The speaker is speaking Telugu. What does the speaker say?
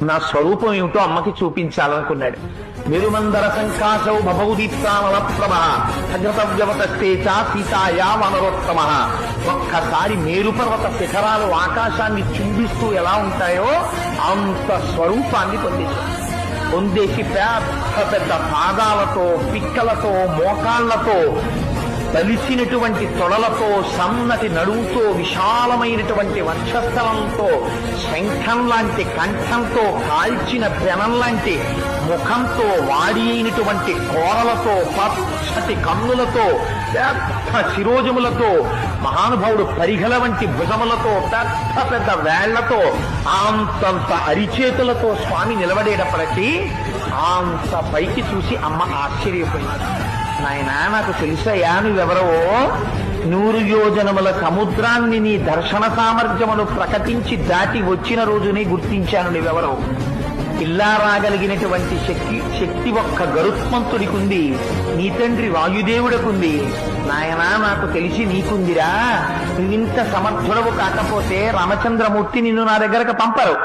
నా స్వరూపం ఏమిటో అమ్మకి చూపించాలనుకున్నాడు. మెరుమందర సంకాశౌ భవౌదీప్తానల ప్రభ అగ్రతవ్యవతస్తే చ సీతాయా వనరోత్తమ. ఒక్కసారి మేరుపర్వత శిఖరాలు ఆకాశాన్ని చుంబిస్తూ ఎలా ఉంటాయో అంత స్వరూపాన్ని పొందేసి పెద్ద పెద్ద పాదాలతో, పిక్కలతో, మోకాళ్లతో, తలిసినటువంటి తొడలతో, సన్నటి నడువుతో, విశాలమైనటువంటి వక్షస్థలంతో, శంఖం లాంటి కంఠంతో, కాల్చిన పెనం లాంటి ముఖంతో, వాడి అయినటువంటి కోరలతో, పచ్చటి కన్నులతో, పెద్ద శిరోజములతో, మహానుభావుడు పరిఘల వంటి భుజములతో, పెద్ద పెద్ద వేళ్లతో, అంతంత అరిచేతులతో స్వామి నిలబడేటప్పటికీ అంత పైకి చూసి అమ్మ ఆశ్చర్యపోయింది. నాయనా, నాకు తెలుసయ్యా నువ్వెవరో. 100 యోజనముల సముద్రాన్ని నీ దర్శన సామర్థ్యమును ప్రకటించి దాటి వచ్చిన రోజునే గుర్తించాను నువ్వెవరో. ఇలా రాగలిగినటువంటి శక్తి ఒక్క గరుత్మంతుడికుంది, నీ తండ్రి వాయుదేవుడికుంది. నాయనా, నాకు తెలిసి నీకుందిరా. నువ్వింత సమర్థుడవు కాకపోతే రామచంద్రమూర్తి నిన్ను నా దగ్గరకు పంపరు.